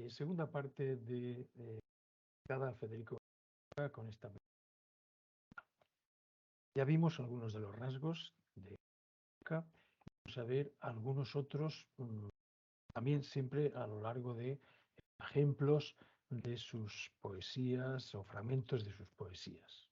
Segunda parte de cada Federico con esta. Ya vimos algunos de los rasgos de Lorca, vamos a ver algunos otros también siempre a lo largo de ejemplos de sus poesías o fragmentos de sus poesías.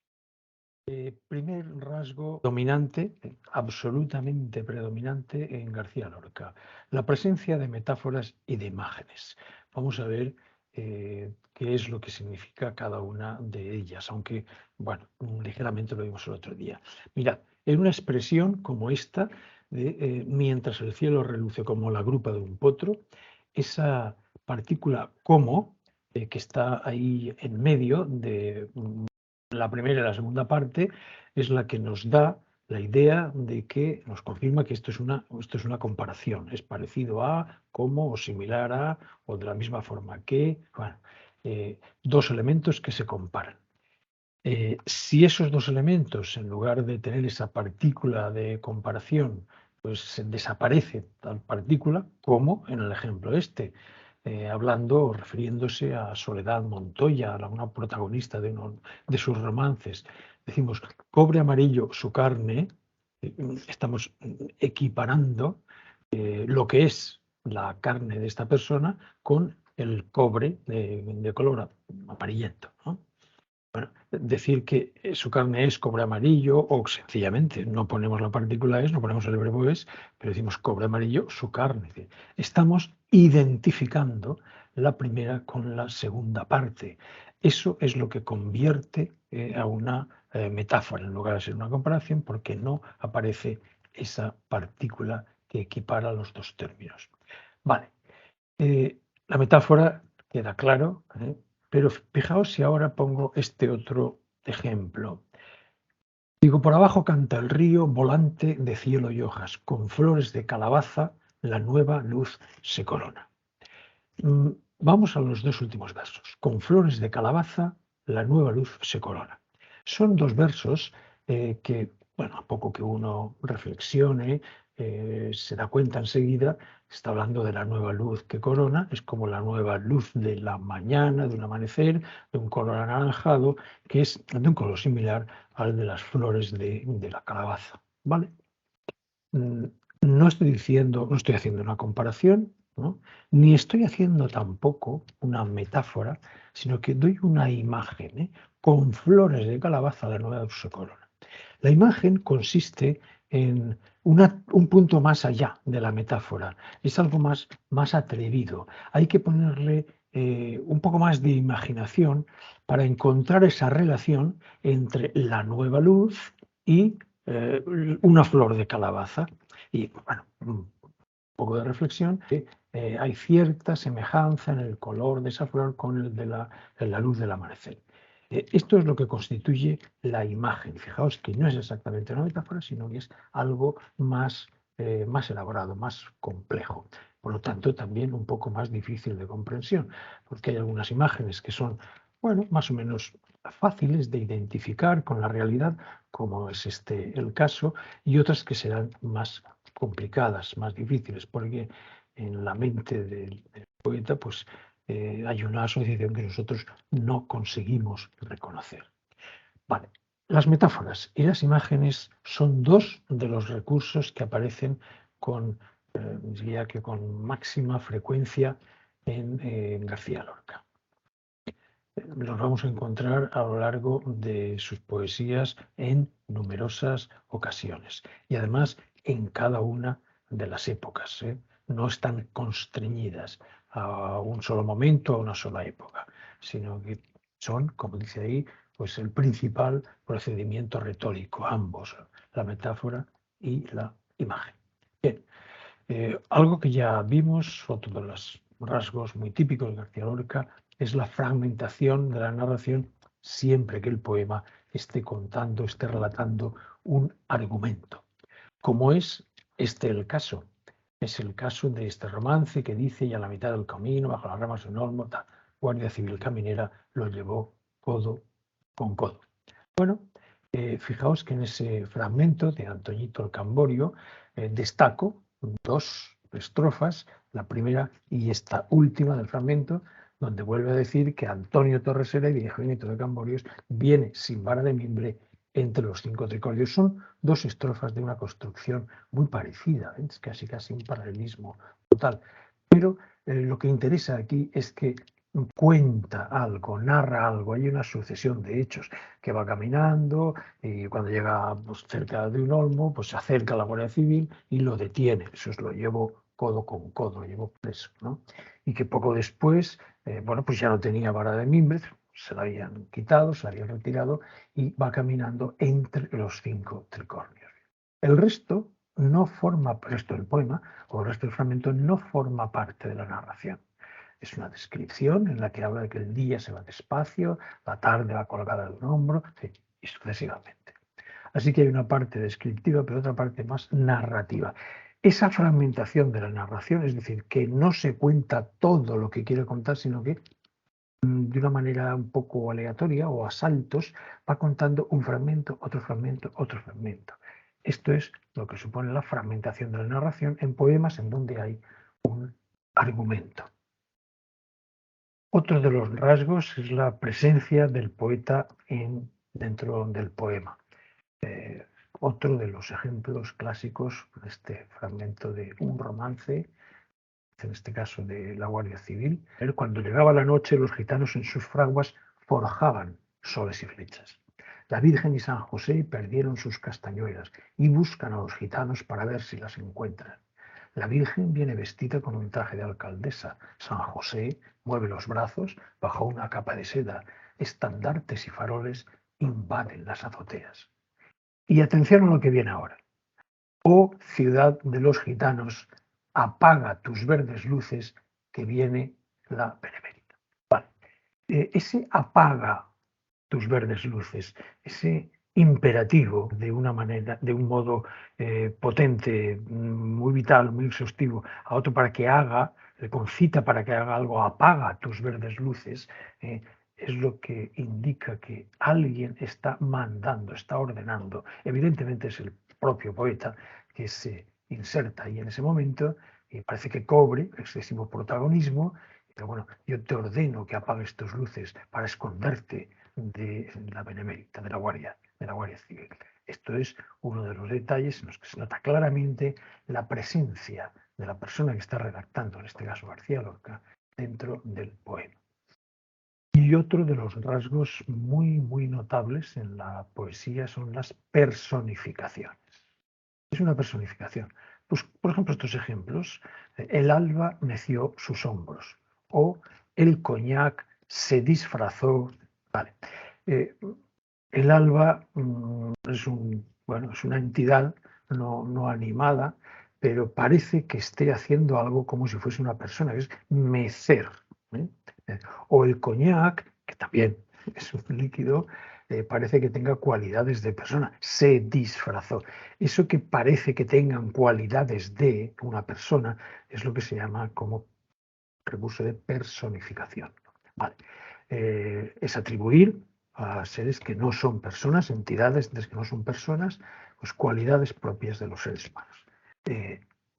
Primer rasgo dominante, absolutamente predominante en García Lorca, la presencia de metáforas y de imágenes. Vamos a ver qué es lo que significa cada una de ellas, aunque, bueno, ligeramente lo vimos el otro día. Mirad, en una expresión como esta, de mientras el cielo reluce como la grupa de un potro, esa partícula como, que está ahí en medio de la primera y la segunda parte, es la que nos da la idea de que nos confirma que esto es una comparación, es parecido a, como o similar a, o de la misma forma que, bueno, dos elementos que se comparan. Si esos dos elementos, en lugar de tener esa partícula de comparación, pues desaparece tal partícula, como en el ejemplo este, hablando o refiriéndose a Soledad Montoya, una protagonista de uno de sus romances. Decimos, cobre amarillo su carne, estamos equiparando lo que es la carne de esta persona con el cobre de color amarillento, ¿no? Bueno, decir que su carne es cobre amarillo o sencillamente no ponemos la partícula es, no ponemos el verbo es, pero decimos cobre amarillo su carne. Es decir, estamos identificando la primera con la segunda parte. Eso es lo que convierte a una metáfora en lugar de ser una comparación porque no aparece esa partícula que equipara los dos términos. Vale, la metáfora queda claro, pero fijaos si ahora pongo este otro ejemplo. Digo, por abajo canta el río volante de cielo y hojas, con flores de calabaza la nueva luz se corona. Vamos a los dos últimos versos. Con flores de calabaza la nueva luz se corona. Son dos versos que, bueno, a poco que uno reflexione, se da cuenta enseguida, está hablando de la nueva luz que corona, es como la nueva luz de la mañana, de un amanecer, de un color anaranjado, que es de un color similar al de las flores de la calabaza, ¿vale? No estoy diciendo, no estoy haciendo una comparación, ¿no? Ni estoy haciendo tampoco una metáfora, sino que doy una imagen, con flores de calabaza la nueva luz se corona. La imagen consiste en un punto más allá de la metáfora, es algo más atrevido. Hay que ponerle un poco más de imaginación para encontrar esa relación entre la nueva luz y una flor de calabaza. Y bueno, un poco de reflexión, hay cierta semejanza en el color de esa flor con el de la luz del amanecer. Esto es lo que constituye la imagen. Fijaos que no es exactamente una metáfora, sino que es algo más elaborado, más complejo. Por lo tanto, también un poco más difícil de comprensión, porque hay algunas imágenes que son, bueno, más o menos fáciles de identificar con la realidad, como es este el caso, y otras que serán más complicadas, más difíciles, porque en la mente del poeta, pues hay una asociación que nosotros no conseguimos reconocer. Vale. Las metáforas y las imágenes son dos de los recursos que aparecen diría que con máxima frecuencia en García Lorca. Los vamos a encontrar a lo largo de sus poesías en numerosas ocasiones y además en cada una de las épocas. No están constreñidas a un solo momento, a una sola época, sino que son, como dice ahí, pues el principal procedimiento retórico, ambos, la metáfora y la imagen. Bien, algo que ya vimos, otro de los rasgos muy típicos de García Lorca, es la fragmentación de la narración siempre que el poema esté contando, esté relatando un argumento. Como es este el caso. Es el caso de este romance que dice, y a la mitad del camino, bajo las ramas de un olmo, Guardia Civil Caminera lo llevó codo con codo. Bueno, fijaos que en ese fragmento de Antoñito el Camborio destaco dos estrofas, la primera y esta última del fragmento, donde vuelve a decir que Antonio Torres Heredia y Jovenito de Camborios viene sin vara de mimbre entre los 5 tricornios. Son dos estrofas de una construcción muy parecida, es casi un paralelismo total. Pero lo que interesa aquí es que cuenta algo, narra algo, hay una sucesión de hechos, que va caminando y cuando llega pues, cerca de un olmo, pues se acerca a la Guardia Civil y lo detiene. Eso es lo llevo codo con codo, lo llevo preso, ¿no? Y que poco después, bueno, pues ya no tenía vara de mimbre, se la habían quitado, se la habían retirado y va caminando entre los 5 tricornios. El resto no forma, el resto del poema o el resto del fragmento no forma parte de la narración. Es una descripción en la que habla de que el día se va despacio, la tarde va colgada de un hombro, y sucesivamente. Así que hay una parte descriptiva, pero otra parte más narrativa. Esa fragmentación de la narración, es decir, que no se cuenta todo lo que quiere contar, sino que de una manera un poco aleatoria o a saltos va contando un fragmento, otro fragmento, otro fragmento. Esto es lo que supone la fragmentación de la narración en poemas en donde hay un argumento. Otro de los rasgos es la presencia del poeta dentro del poema. Otro de los ejemplos clásicos, este fragmento de un romance, en este caso de la Guardia Civil. Cuando llegaba la noche, los gitanos en sus fraguas forjaban soles y flechas. La Virgen y San José perdieron sus castañuelas y buscan a los gitanos para ver si las encuentran. La Virgen viene vestida con un traje de alcaldesa. San José mueve los brazos bajo una capa de seda. Estandartes y faroles invaden las azoteas. Y atención a lo que viene ahora. Oh ciudad de los gitanos, apaga tus verdes luces que viene la benemérita. Vale. Ese apaga tus verdes luces, ese imperativo de una manera, de un modo potente, muy vital, muy exhaustivo, a otro para que haga, le concita para que haga algo, apaga tus verdes luces, es lo que indica que alguien está mandando, está ordenando. Evidentemente es el propio poeta que se inserta ahí en ese momento y parece que cobre excesivo protagonismo, pero bueno, yo te ordeno que apagues tus luces para esconderte de la Benemérita, de la Guardia Civil. Esto es uno de los detalles en los que se nota claramente la presencia de la persona que está redactando, en este caso García Lorca, dentro del poema. Y otro de los rasgos muy notables en la poesía son las personificaciones. Es una personificación. Pues, por ejemplo, estos ejemplos. El alba meció sus hombros o el coñac se disfrazó. Vale. El alba es una entidad no animada, pero parece que esté haciendo algo como si fuese una persona, que es mecer. ¿eh? O el coñac, que también es un líquido, parece que tenga cualidades de persona, se disfrazó. Eso que parece que tengan cualidades de una persona es lo que se llama como recurso de personificación. Vale. Es atribuir a seres que no son personas, entidades que no son personas, pues cualidades propias de los seres humanos.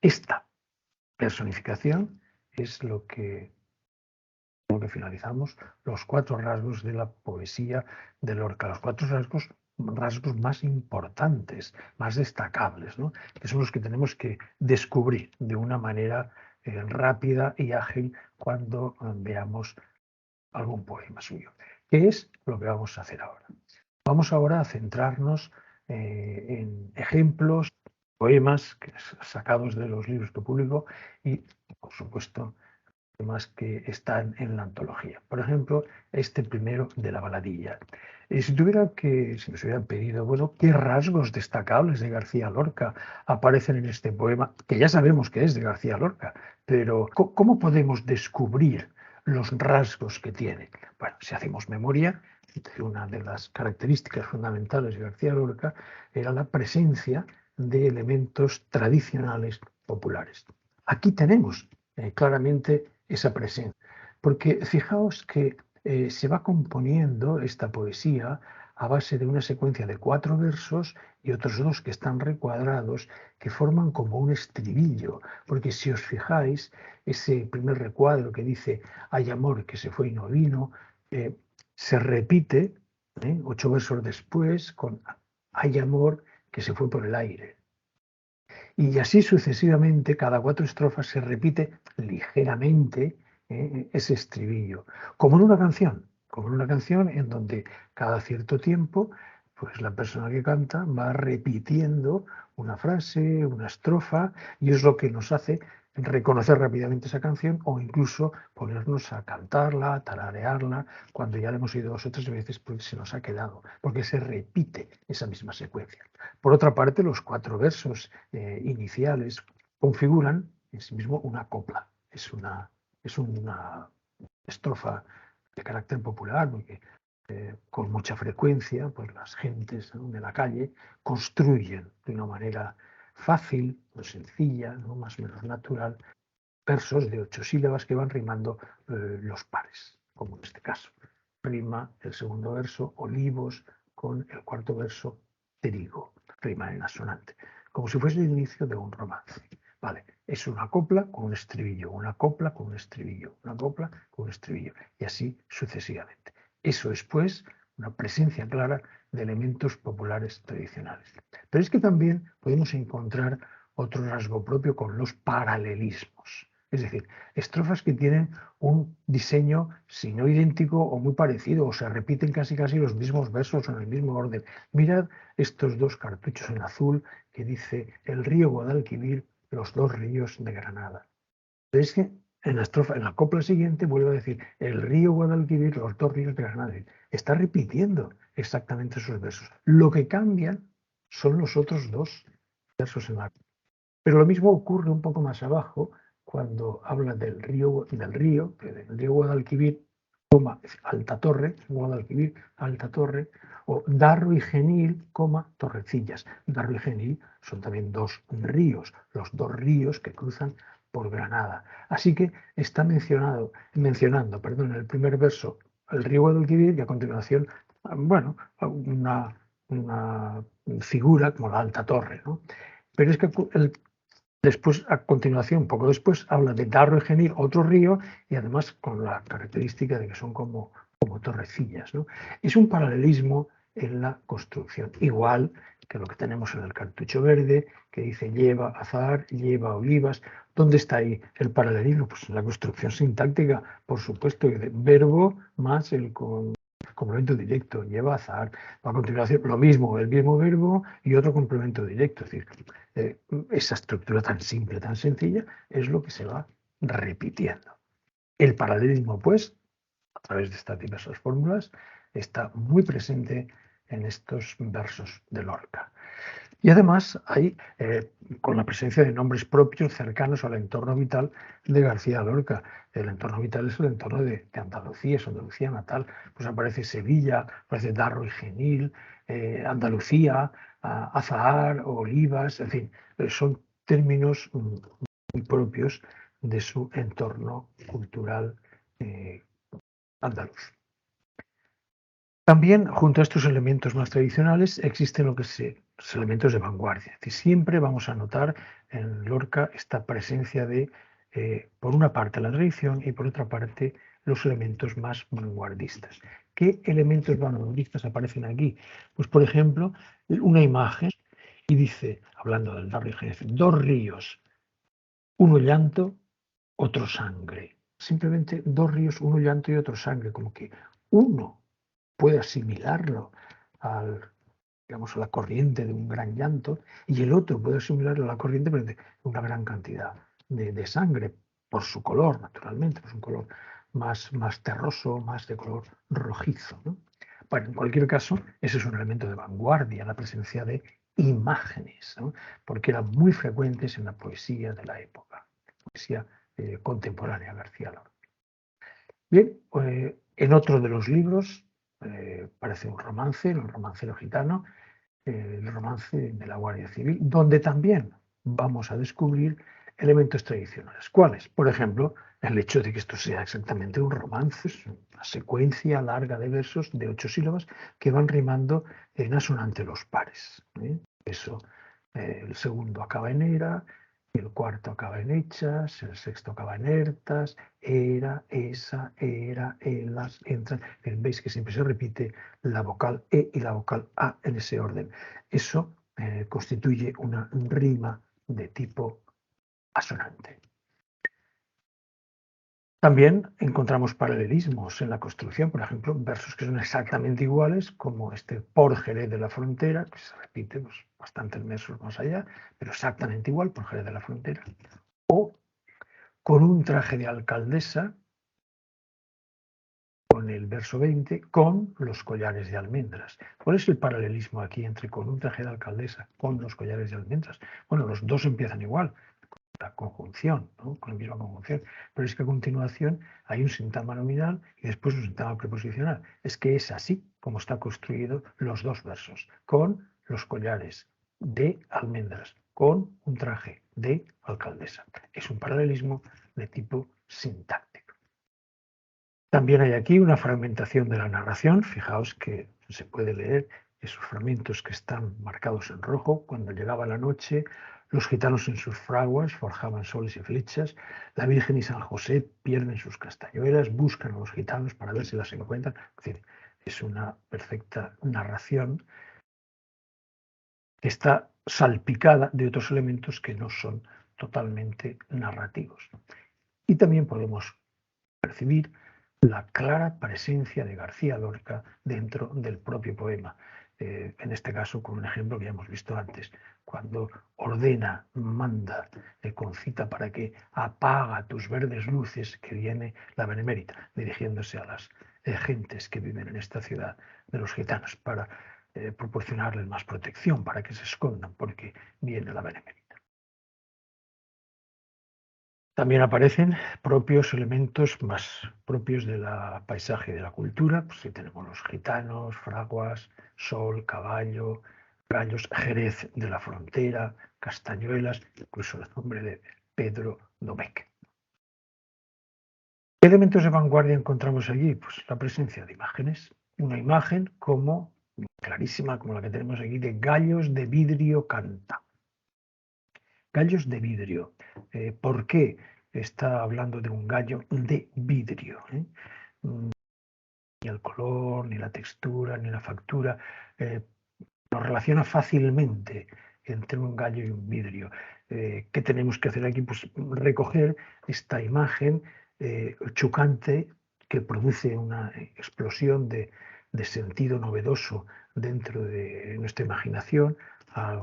Esta personificación es lo que finalizamos los 4 rasgos de la poesía de Lorca, los 4 rasgos más importantes, más destacables, ¿no? Que son los que tenemos que descubrir de una manera rápida y ágil cuando veamos algún poema suyo. ¿Qué es lo que vamos a hacer ahora? Vamos ahora a centrarnos en ejemplos, poemas sacados de los libros que publico y, por supuesto, temas que están en la antología. Por ejemplo, este primero de la baladilla. Si nos hubieran pedido, bueno, ¿qué rasgos destacables de García Lorca aparecen en este poema? Que ya sabemos que es de García Lorca, pero ¿cómo podemos descubrir los rasgos que tiene? Bueno, si hacemos memoria, una de las características fundamentales de García Lorca era la presencia de elementos tradicionales populares. Aquí tenemos claramente esa presencia, porque fijaos que se va componiendo esta poesía a base de una secuencia de 4 versos y otros 2 que están recuadrados, que forman como un estribillo. Porque si os fijáis, ese primer recuadro que dice hay amor que se fue y no vino, se repite 8 versos después con hay amor que se fue por el aire. Y así sucesivamente, cada 4 estrofas se repite ligeramente ese estribillo, como en una canción en donde cada cierto tiempo, pues la persona que canta va repitiendo una frase, una estrofa, y es lo que nos hace reconocer rápidamente esa canción o incluso ponernos a cantarla, a tararearla, cuando ya la hemos oído 2 o 3 veces, pues se nos ha quedado, porque se repite esa misma secuencia. Por otra parte, los 4 versos iniciales configuran en sí mismo una copla. Es una estrofa de carácter popular, porque con mucha frecuencia pues las gentes, ¿no?, de la calle construyen de una manera fácil, no sencilla, ¿no?, más o menos natural, versos de 8 sílabas que van rimando los pares, como en este caso. Rima el segundo verso olivos con el cuarto verso trigo, rima en asonante, como si fuese el inicio de un romance. Vale, es una copla con un estribillo, una copla con un estribillo, una copla con un estribillo, y así sucesivamente. Eso es, pues, una presencia clara de elementos populares tradicionales. Pero es que también podemos encontrar otro rasgo propio con los paralelismos. Es decir, estrofas que tienen un diseño, si no idéntico, o muy parecido, o se repiten casi los mismos versos en el mismo orden. Mirad estos 2 cartuchos en azul que dice el río Guadalquivir, los 2 ríos de Granada. Pero es que en la estrofa, en la copla siguiente, vuelve a decir el río Guadalquivir, los 2 ríos de Granada. Está repitiendo exactamente esos versos. Lo que cambian son los otros 2 versos en la. Pero lo mismo ocurre un poco más abajo cuando habla del río Guadalquivir, Alta Torre, Guadalquivir, Alta Torre, o Darro y Genil, Torrecillas. Darro y Genil son también 2 ríos, los 2 ríos que cruzan por Granada. Así que está mencionando, en el primer verso el río Guadalquivir y a continuación, bueno, una figura como la Alta Torre, ¿no? Pero es que después, a continuación, poco después, habla de Darro y Genil, otro río, y además con la característica de que son como torrecillas, ¿no? Es un paralelismo en la construcción, igual que lo que tenemos en el cartucho verde, que dice lleva azahar, lleva olivas. ¿Dónde está ahí el paralelismo? Pues en la construcción sintáctica, por supuesto, de verbo más el complemento directo, lleva azahar. A continuación, lo mismo, el mismo verbo y otro complemento directo. Es decir, esa estructura tan simple, tan sencilla, es lo que se va repitiendo. El paralelismo, pues, a través de estas diversas fórmulas, está muy presente en estos versos de Lorca. Y además hay, con la presencia de nombres propios cercanos al entorno vital de García Lorca. El entorno vital es el entorno de Andalucía, su Andalucía natal. Pues aparece Sevilla, aparece Darro y Genil, Andalucía, Azahar, Olivas, en fin, son términos muy propios de su entorno cultural andaluz. También, junto a estos elementos más tradicionales, existen los elementos de vanguardia. Es decir, siempre vamos a notar en Lorca esta presencia de, por una parte, la tradición y por otra parte, los elementos más vanguardistas. ¿Qué elementos vanguardistas aparecen aquí? Pues, por ejemplo, una imagen y dice, hablando del Darro y Genil, 2 ríos, uno llanto, otro sangre. Simplemente 2 ríos, uno llanto y otro sangre, como que uno puede asimilarlo digamos, a la corriente de un gran llanto y el otro puede asimilarlo a la corriente de una gran cantidad de sangre, por su color, naturalmente, pues un color más terroso, más de color rojizo, ¿no? Bueno, en cualquier caso, ese es un elemento de vanguardia, la presencia de imágenes, ¿no?, porque eran muy frecuentes en la poesía de la época, poesía contemporánea, García Lorca. Bien, en otro de los libros parece un romance, el romancero gitano, el romance de la Guardia Civil, donde también vamos a descubrir elementos tradicionales. ¿Cuáles? Por ejemplo, el hecho de que esto sea exactamente un romance, es una secuencia larga de versos de 8 sílabas que van rimando en asonante los pares. Eso, el segundo acaba en era, el cuarto acaba en hechas, el sexto acaba en ertas, era, esa, era, elas, entran. Veis que siempre se repite la vocal E y la vocal A en ese orden. Eso constituye una rima de tipo asonante. También encontramos paralelismos en la construcción, por ejemplo, versos que son exactamente iguales, como este por Jerez de la Frontera, que se repite pues, bastantes versos más allá, pero exactamente igual, por Jerez de la Frontera, o con un traje de alcaldesa, con el verso 20, con los collares de almendras. ¿Cuál es el paralelismo aquí entre con un traje de alcaldesa, con los collares de almendras? Bueno, los dos empiezan igual, la conjunción, ¿no? Con la misma conjunción, pero es que a continuación hay un sintagma nominal y después un sintagma preposicional. Es que es así como está construido los dos versos, con los collares de almendras, con un traje de alcaldesa. Es un paralelismo de tipo sintáctico. También hay aquí una fragmentación de la narración. Fijaos que se puede leer esos fragmentos que están marcados en rojo. Cuando llegaba la noche, los gitanos en sus fraguas forjaban soles y flechas. La Virgen y San José pierden sus castañuelas, buscan a los gitanos para ver si las encuentran. Es decir, es una perfecta narración que está salpicada de otros elementos que no son totalmente narrativos. Y también podemos percibir la clara presencia de García Lorca dentro del propio poema. En este caso, con un ejemplo que ya hemos visto antes, cuando ordena, manda, concita para que apaga tus verdes luces, que viene la Benemérita, dirigiéndose a las gentes que viven en esta ciudad de los gitanos, para proporcionarles más protección, para que se escondan, porque viene la Benemérita. También aparecen propios elementos más propios del paisaje, de la cultura. Pues sí, tenemos los gitanos, fraguas, sol, caballo, gallos, Jerez de la Frontera, castañuelas, incluso el nombre de Pedro Domecq. ¿Qué elementos de vanguardia encontramos allí? Pues la presencia de imágenes. Una imagen como clarísima, como la que tenemos aquí, de gallos de vidrio canta. Gallos de vidrio. ¿Por qué está hablando de un gallo de vidrio? Ni el color, ni la textura, ni la factura nos relaciona fácilmente entre un gallo y un vidrio. ¿Qué tenemos que hacer aquí? Pues recoger esta imagen chocante que produce una explosión de sentido novedoso dentro de nuestra imaginación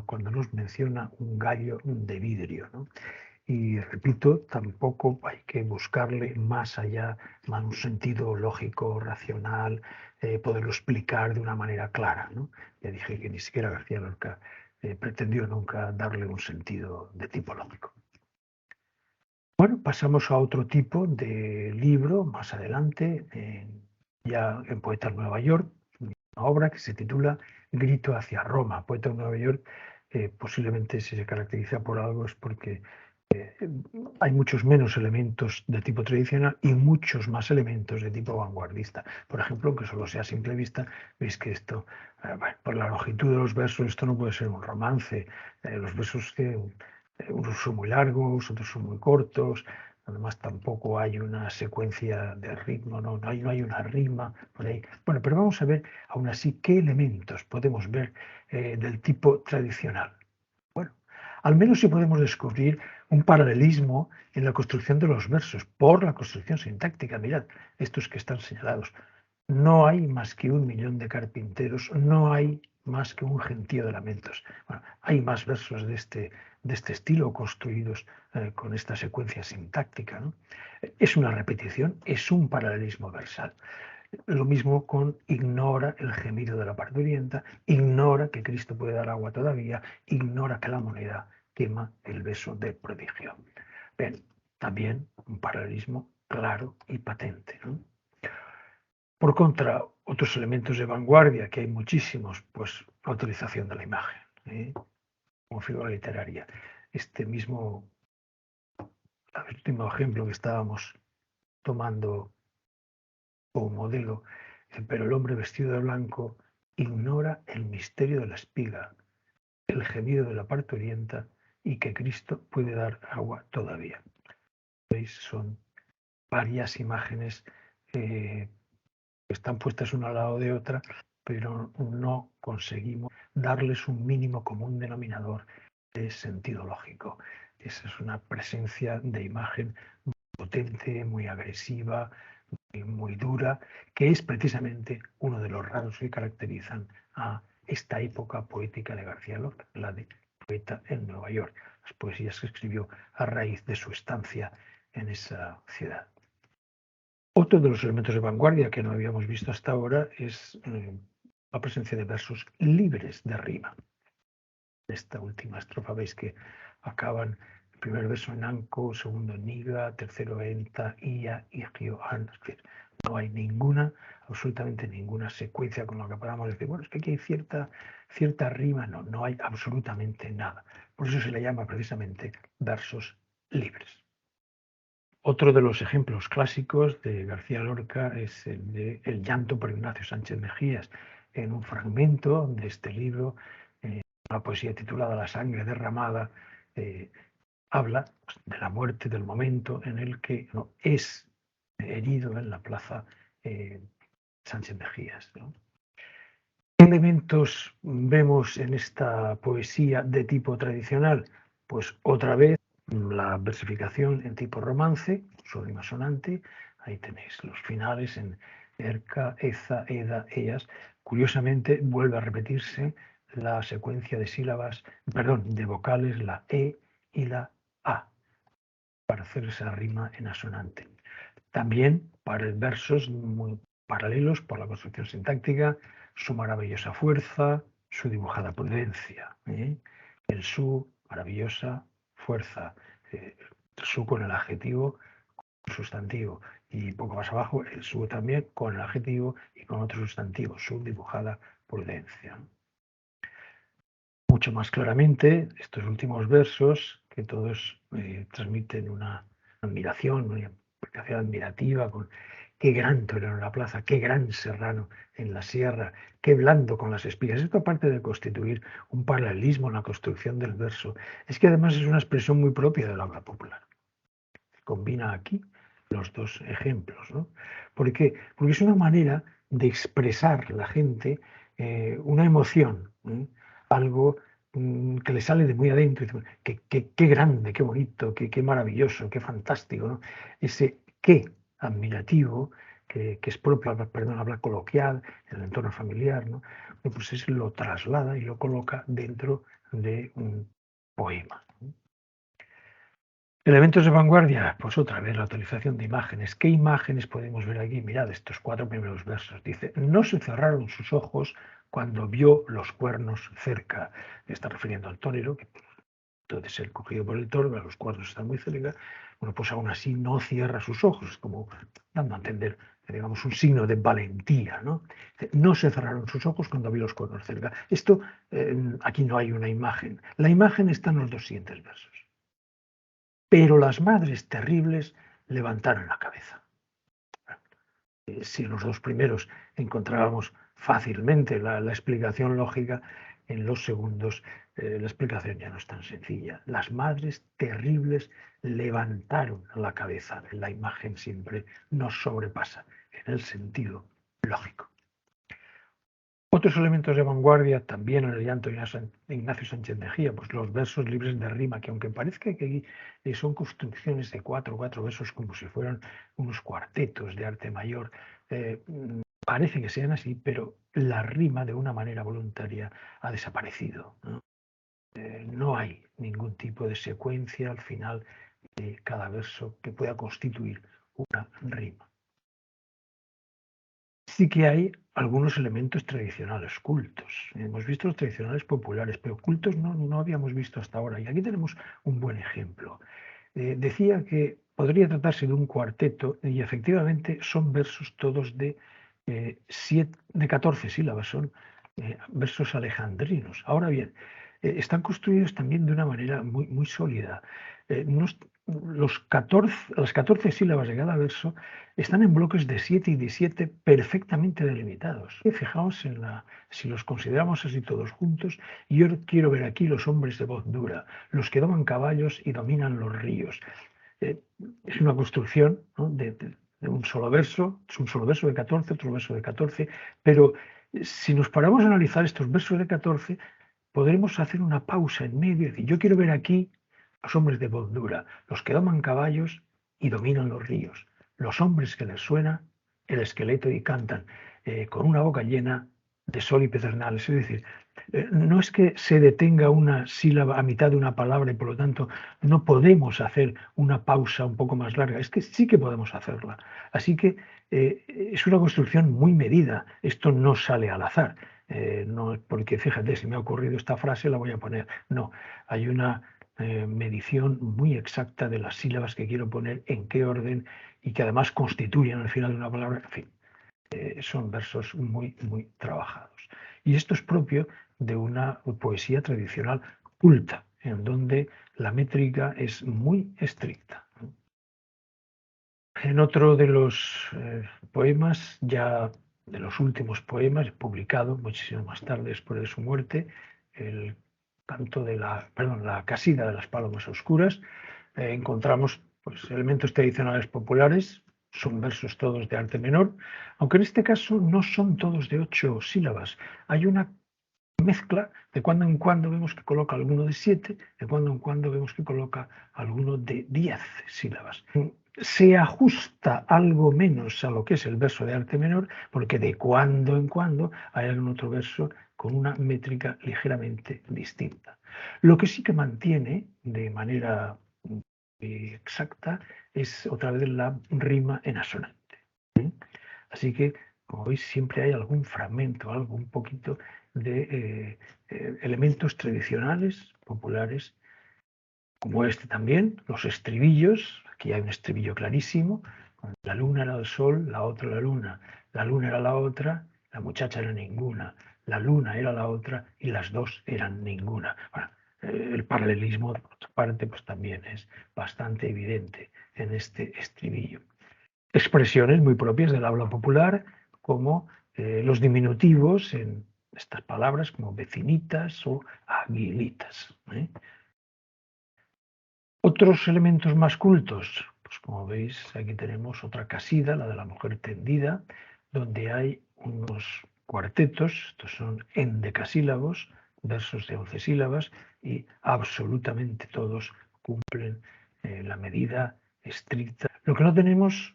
cuando nos menciona un gallo de vidrio, ¿no? Y repito, tampoco hay que buscarle más allá, más un sentido lógico, racional, poderlo explicar de una manera clara, ¿no? Ya dije que ni siquiera García Lorca pretendió nunca darle un sentido de tipo lógico. Bueno, pasamos a otro tipo de libro más adelante, ya en Poeta en Nueva York, una obra que se titula Grito hacia Roma. Poeta en Nueva York posiblemente si se caracteriza por algo es porque hay muchos menos elementos de tipo tradicional y muchos más elementos de tipo vanguardista. Por ejemplo, aunque solo sea a simple vista, veis que esto, bueno, por la longitud de los versos, esto no puede ser un romance. Los versos que unos son muy largos, otros son muy cortos. Además, tampoco hay una secuencia de ritmo, no hay una rima por ahí. Bueno, pero vamos a ver, aún así, qué elementos podemos ver del tipo tradicional. Bueno, al menos si podemos descubrir un paralelismo en la construcción de los versos por la construcción sintáctica. Mirad, estos que están señalados. No hay más que 1.000.000 de carpinteros, no hay más que un gentío de lamentos. Bueno, hay más versos de este estilo construidos con esta secuencia sintáctica, ¿no? Es una repetición, es un paralelismo versal. Lo mismo con ignora el gemido de la parturienta, ignora que Cristo puede dar agua todavía, ignora que la moneda quema el beso del prodigio. Bien, también un paralelismo claro y patente, ¿no? Por contra, otros elementos de vanguardia, que hay muchísimos, pues la utilización de la imagen, como figura literaria. Este mismo al último ejemplo que estábamos tomando como modelo, pero el hombre vestido de blanco ignora el misterio de la espiga, el gemido de la parturienta y que Cristo puede dar agua todavía. ¿Veis? Son varias imágenes que están puestas una al lado de otra, pero no conseguimos darles un mínimo común denominador de sentido lógico. Esa es una presencia de imagen muy potente, muy agresiva, muy dura, que es precisamente uno de los rasgos que caracterizan a esta época poética de García Lorca, la de poeta en Nueva York, las poesías que escribió a raíz de su estancia en esa ciudad. Otro de los elementos de vanguardia que no habíamos visto hasta ahora es la presencia de versos libres de rima. Esta última estrofa veis que acaban el primer verso en anco, segundo en niga, tercero en ta, ia, igio, an. Es decir, no hay ninguna, absolutamente ninguna secuencia con la que podamos decir, bueno, es que aquí hay cierta rima. No, no hay absolutamente nada. Por eso se le llama precisamente versos libres. Otro de los ejemplos clásicos de García Lorca es el de El llanto por Ignacio Sánchez Mejías. En un fragmento de este libro, una poesía titulada La sangre derramada, habla de la muerte, del momento en el que es herido en la plaza Sánchez Mejías, ¿no? ¿Qué elementos vemos en esta poesía de tipo tradicional? Pues otra vez la versificación en tipo romance, su rima sonante. Ahí tenéis los finales en erca, eza, eda, ellas. Curiosamente vuelve a repetirse la secuencia de sílabas, perdón, de vocales, la e y la a, para hacer esa rima en asonante. También para versos muy paralelos por la construcción sintáctica, su maravillosa fuerza, su dibujada prudencia. El su, maravillosa fuerza, su con el adjetivo, con sustantivo, y poco más abajo el su también con el adjetivo y con otro sustantivo, su dibujada prudencia. Mucho más claramente, estos últimos versos, que todos transmiten una admiración, una apreciación admirativa, con qué gran torero en la plaza, qué gran serrano en la sierra, qué blando con las espigas. Esto, aparte de constituir un paralelismo en la construcción del verso, es que además es una expresión muy propia de la obra popular. Combina aquí los dos ejemplos, ¿no? ¿Por qué? Porque es una manera de expresar la gente una emoción, algo que le sale de muy adentro. Qué grande, qué bonito, qué maravilloso, qué fantástico, ¿no? Ese qué admirativo que es propio, perdón, habla coloquial en el entorno familiar, ¿no? Pues eso lo traslada y lo coloca dentro de un poema. Elementos de vanguardia, pues otra vez la utilización de imágenes. ¿Qué imágenes podemos ver aquí? Mirad estos 4 primeros versos. Dice, no se cerraron sus ojos cuando vio los cuernos cerca. Está refiriendo al torero, que puede ser cogido por el toro, los cuernos están muy cerca. Bueno, pues aún así no cierra sus ojos, como dando a entender, digamos, un signo de valentía, ¿no? Dice, no se cerraron sus ojos cuando vio los cuernos cerca. Esto, aquí no hay una imagen. La imagen está en los 2 siguientes versos. Pero las madres terribles levantaron la cabeza. Si en los 2 primeros encontrábamos fácilmente la explicación lógica, en los segundos la explicación ya no es tan sencilla. Las madres terribles levantaron la cabeza. La imagen siempre nos sobrepasa en el sentido lógico. Otros elementos de vanguardia, también en el llanto de Ignacio Sánchez Mejía, pues los versos libres de rima, que aunque parezca que son construcciones de cuatro versos como si fueran unos cuartetos de arte mayor, parece que sean así, pero la rima de una manera voluntaria ha desaparecido, ¿no? No hay ningún tipo de secuencia al final de cada verso que pueda constituir una rima. Sí que hay algunos elementos tradicionales, cultos. Hemos visto los tradicionales populares, pero cultos no habíamos visto hasta ahora. Y aquí tenemos un buen ejemplo. Decía que podría tratarse de un cuarteto y efectivamente son versos todos de 14 sílabas, son versos alejandrinos. Ahora bien, están construidos también de una manera muy, muy sólida. las 14 sílabas de cada verso están en bloques de 7 y de 7 perfectamente delimitados. Y fijaos si los consideramos así todos juntos, yo quiero ver aquí los hombres de voz dura, los que doman caballos y dominan los ríos. Es una construcción, ¿no?, de un solo verso, es un solo verso de 14, otro verso de 14, pero si nos paramos a analizar estos versos de 14, podremos hacer una pausa en medio y decir, yo quiero ver aquí los hombres de voz dura, los que doman caballos y dominan los ríos, los hombres que les suena el esqueleto y cantan, con una boca llena de sol y pedernales. Es decir, no es que se detenga una sílaba a mitad de una palabra y por lo tanto no podemos hacer una pausa un poco más larga, es que sí que podemos hacerla. Así que es una construcción muy medida, esto no sale al azar. No es porque, fíjate, si me ha ocurrido esta frase, la voy a poner. No, hay una medición muy exacta de las sílabas que quiero poner, en qué orden, y que además constituyen al final de una palabra. En fin, son versos muy, muy trabajados. Y esto es propio de una poesía tradicional culta, en donde la métrica es muy estricta. En otro de los poemas, ya de los últimos poemas, publicado muchísimo más tarde después de su muerte, el canto de la casida de las palomas oscuras, encontramos pues, elementos tradicionales populares, son versos todos de arte menor, aunque en este caso no son todos de 8 sílabas. Hay una mezcla, de cuando en cuando vemos que coloca alguno de 7, de cuando en cuando vemos que coloca alguno de 10 sílabas. Se ajusta algo menos a lo que es el verso de arte menor, porque de cuando en cuando hay algún otro verso con una métrica ligeramente distinta. Lo que sí que mantiene de manera exacta es otra vez la rima en asonante. Así que, como veis, siempre hay algún fragmento, algo un poquito de elementos tradicionales, populares, como este también, los estribillos. Aquí hay un estribillo clarísimo: la luna era el sol, la otra la luna era la otra, la muchacha era ninguna, la luna era la otra y las dos eran ninguna. Bueno, el paralelismo, por otra parte, pues también es bastante evidente en este estribillo. Expresiones muy propias del habla popular, como los diminutivos en estas palabras, como vecinitas o aguilitas. Otros elementos más cultos, pues como veis, aquí tenemos otra casida, la de la mujer tendida, donde hay unos cuartetos, estos son endecasílabos, versos de 11 sílabas, y absolutamente todos cumplen la medida estricta. Lo que no tenemos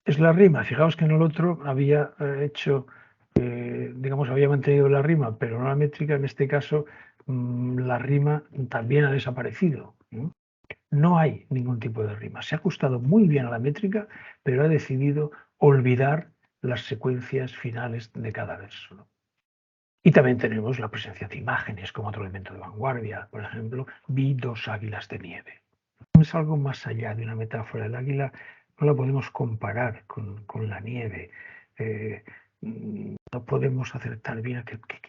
es la rima. Fijaos que en el otro había digamos, había mantenido la rima, pero no la métrica. En este caso, la rima también ha desaparecido. No hay ningún tipo de rima. Se ha ajustado muy bien a la métrica, pero ha decidido olvidar las secuencias finales de cada verso. Y también tenemos la presencia de imágenes como otro elemento de vanguardia. Por ejemplo, vi 2 águilas de nieve. Es algo más allá de una metáfora. El águila no la podemos comparar con la nieve. No podemos acertar bien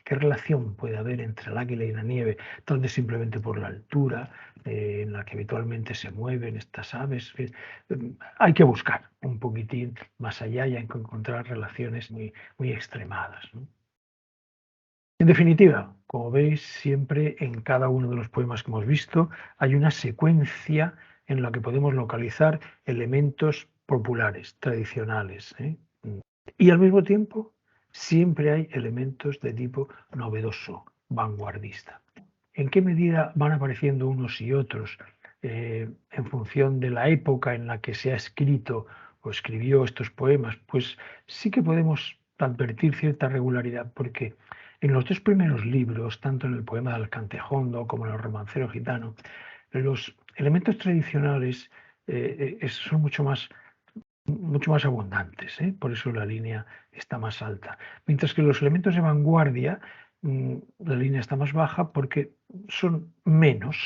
qué relación puede haber entre el águila y la nieve, tal vez simplemente por la altura en la que habitualmente se mueven estas aves. Hay que buscar un poquitín más allá y hay que encontrar relaciones muy, muy extremadas, ¿no? En definitiva, como veis, siempre en cada uno de los poemas que hemos visto hay una secuencia en la que podemos localizar elementos populares, tradicionales, y al mismo tiempo siempre hay elementos de tipo novedoso, vanguardista. ¿En qué medida van apareciendo unos y otros en función de la época en la que se ha escrito o escribió estos poemas? Pues sí que podemos advertir cierta regularidad, porque en los 2 primeros libros, tanto en el poema de Alcantejondo como en el romancero gitano, los elementos tradicionales son mucho más abundantes, por eso la línea está más alta. Mientras que los elementos de vanguardia, la línea está más baja porque son menos,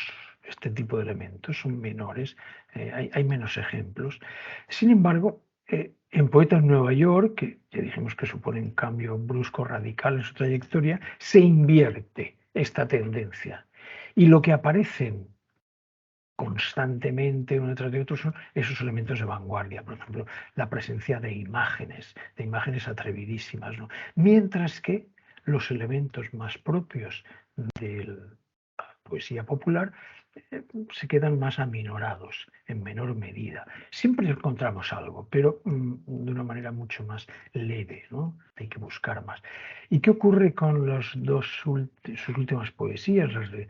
este tipo de elementos son menores, hay menos ejemplos. Sin embargo, en Poetas de Nueva York, que ya dijimos que supone un cambio brusco, radical en su trayectoria, se invierte esta tendencia. Y lo que aparecen constantemente uno detrás de otro son esos elementos de vanguardia, por ejemplo, la presencia de imágenes atrevidísimas, ¿no? Mientras que los elementos más propios de la poesía popular se quedan más aminorados, en menor medida. Siempre encontramos algo, pero de una manera mucho más leve, ¿no? Hay que buscar más. ¿Y qué ocurre con sus últimas poesías, las de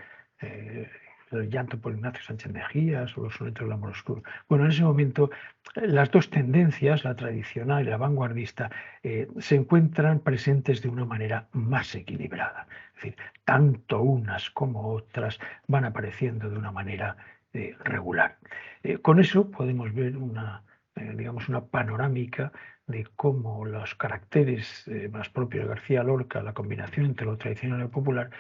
El llanto por Ignacio Sánchez Mejías o los sonetos del amor oscuro? Bueno, en ese momento las dos tendencias, la tradicional y la vanguardista, se encuentran presentes de una manera más equilibrada. Es decir, tanto unas como otras van apareciendo de una manera regular. Con eso podemos ver digamos, una panorámica de cómo los caracteres más propios de García Lorca, la combinación entre lo tradicional y lo popular,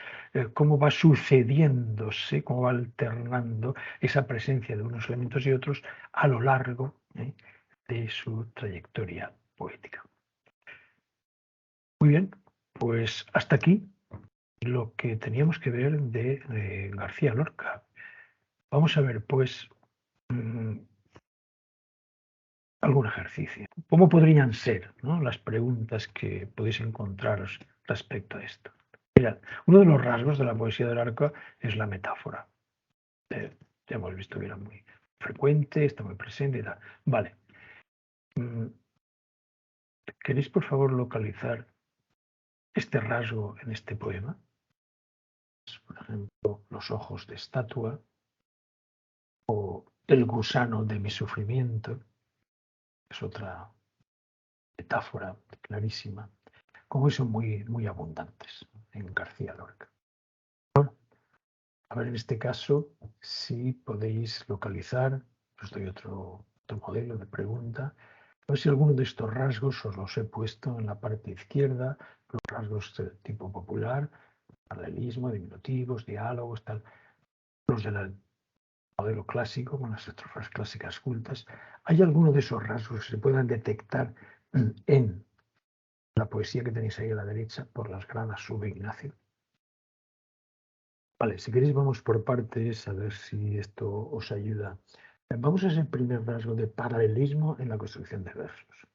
cómo va sucediéndose, cómo va alternando esa presencia de unos elementos y otros a lo largo de su trayectoria poética. Muy bien, pues hasta aquí lo que teníamos que ver de García Lorca. Vamos a ver, pues, algún ejercicio. ¿Cómo podrían ser, ¿no?, las preguntas que podéis encontraros respecto a esto? Mirad, uno de los rasgos de la poesía de Lorca es la metáfora. Ya hemos visto que era muy frecuente, está muy presente y tal. Vale. ¿Queréis, por favor, localizar este rasgo en este poema? Por ejemplo, los ojos de estatua o el gusano de mi sufrimiento. Es otra metáfora clarísima. Como son muy abundantes en García Lorca. A ver, en este caso, si podéis localizar, os doy otro modelo de pregunta. A ver si alguno de estos rasgos os los he puesto en la parte izquierda, los rasgos de tipo popular, paralelismo, diminutivos, diálogos, tal. Los del modelo clásico, con las estrofas clásicas cultas. ¿Hay alguno de esos rasgos que se puedan detectar en la poesía que tenéis ahí a la derecha? Por las gradas sube Ignacio. Vale, si queréis vamos por partes, a ver si esto os ayuda. Vamos a ese primer rasgo de paralelismo en la construcción de versos.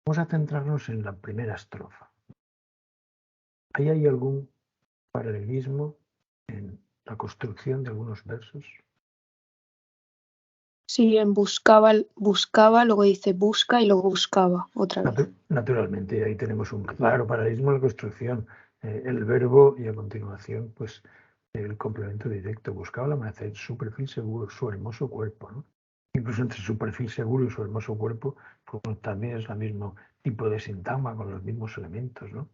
Vamos a centrarnos en la primera estrofa. ¿Hay algún paralelismo en la construcción de algunos versos? Sí, en buscaba, luego dice busca y luego buscaba otra vez. Naturalmente, ahí tenemos un claro paralelismo en la construcción. El verbo y a continuación, pues, el complemento directo. Buscaba al amanecer su perfil seguro, su hermoso cuerpo, ¿no? Incluso entre su perfil seguro y su hermoso cuerpo, pues, también es el mismo tipo de sintagma, con los mismos elementos, ¿no?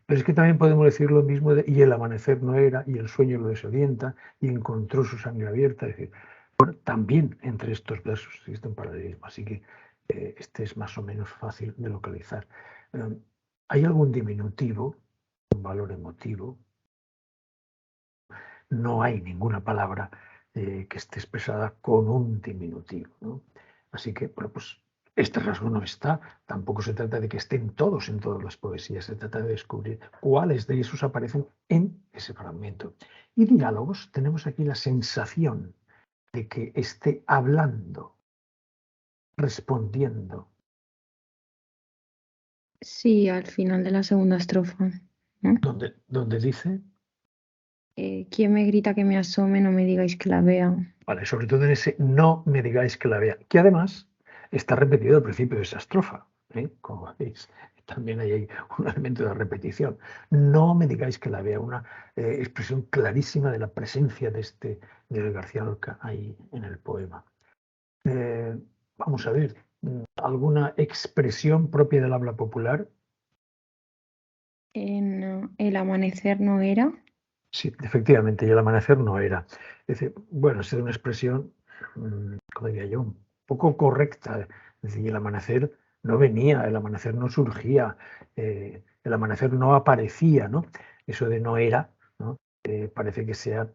Pero es que también podemos decir lo mismo de y el amanecer no era, y el sueño lo desorienta, y encontró su sangre abierta. Es decir, bueno, también entre estos versos existe un paralelismo, así que este es más o menos fácil de localizar. ¿Hay algún diminutivo, un valor emotivo? No hay ninguna palabra que esté expresada con un diminutivo, ¿no? Así que, bueno, pues este rasgo no está. Tampoco se trata de que estén todos en todas las poesías. Se trata de descubrir cuáles de esos aparecen en ese fragmento. Y diálogos, tenemos aquí la sensación de que esté hablando, respondiendo. Sí, al final de la segunda estrofa, ¿no? Donde dice, ¿Quién me grita que me asome? No me digáis que la vea. vale, sobre todo en ese no me digáis que la vea, que además está repetido al principio de esa estrofa, ¿eh? Como veis, también hay un elemento de repetición. No me digáis que la vea, una expresión clarísima de la presencia de García Lorca ahí en el poema. Vamos a ver, ¿alguna expresión propia del habla popular? En el amanecer no era. Sí, efectivamente, y el amanecer no era. Es decir, bueno, es una expresión, como diría yo, un poco correcta. Es decir, el amanecer no venía, el amanecer no surgía, el amanecer no aparecía, ¿no? Eso de no era, ¿no? Parece que sea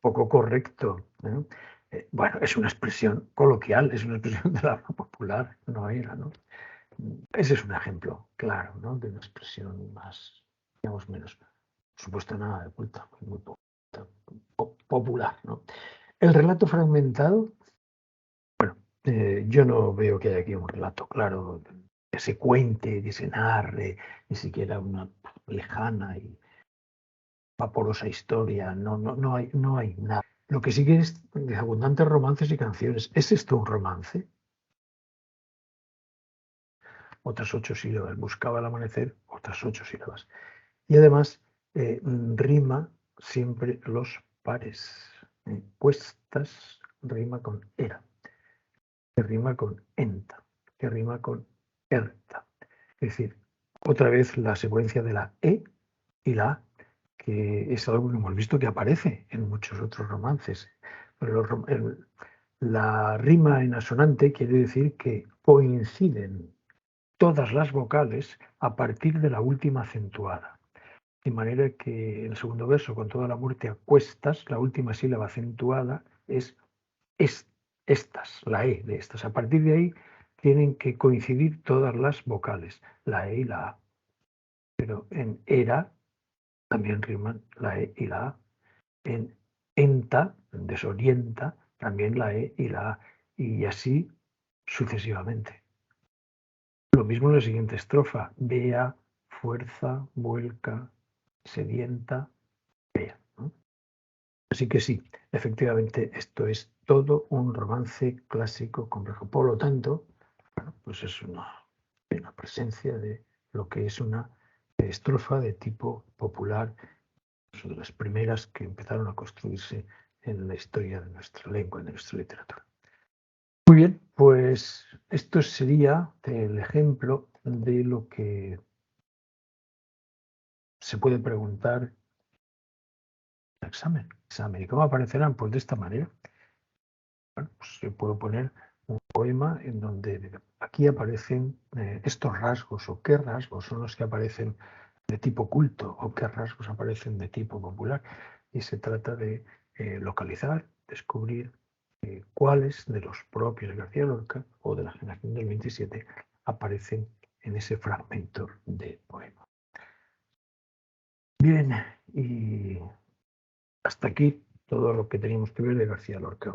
poco correcto, ¿no? Bueno, es una expresión coloquial, es una expresión del habla popular, no era, ¿no? Ese es un ejemplo claro, ¿no?, de una expresión más, digamos, menos. Por supuesto, nada de culta, muy poco. popular, ¿no? El relato fragmentado, yo no veo que haya aquí un relato claro, que se cuente, que se narre, ni siquiera una lejana y vaporosa historia, no hay nada. Lo que sigue es de abundantes romances y canciones. ¿Es esto un romance? Otras 8 sílabas. Buscaba el amanecer, otras 8 sílabas. Y además rima siempre los pares. Puestas rima con era, que rima con enta, que rima con erta. Es decir, otra vez la secuencia de la E y la A, que es algo que hemos visto que aparece en muchos otros romances. Pero la rima en asonante quiere decir que coinciden todas las vocales a partir de la última acentuada. De manera que en el segundo verso, con toda la muerte a cuestas, la última sílaba acentuada es estas, la E de estas. A partir de ahí tienen que coincidir todas las vocales, la E y la A. Pero en era también riman la E y la A. En enta, desorienta, también la E y la A. Y así sucesivamente. Lo mismo en la siguiente estrofa. Vea, fuerza, vuelca, sedienta, vea, ¿no? Así que sí, efectivamente, esto es todo un romance clásico complejo. Por lo tanto, bueno, pues es una presencia de lo que es una estrofa de tipo popular, de las primeras que empezaron a construirse en la historia de nuestra lengua, de nuestra literatura. Muy bien, pues esto sería el ejemplo de lo que se puede preguntar en el examen. ¿Y cómo aparecerán? Pues de esta manera. Bueno, pues yo puedo poner un poema en donde aquí aparecen estos rasgos, o qué rasgos son los que aparecen de tipo culto, o qué rasgos aparecen de tipo popular. Y se trata de localizar, descubrir cuáles de los propios de García Lorca o de la generación del 27 aparecen en ese fragmento de poema. Bien, y hasta aquí todo lo que teníamos que ver de García Lorca.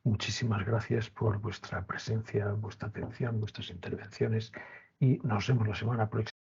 Muchísimas gracias por vuestra presencia, vuestra atención, vuestras intervenciones y nos vemos la semana próxima.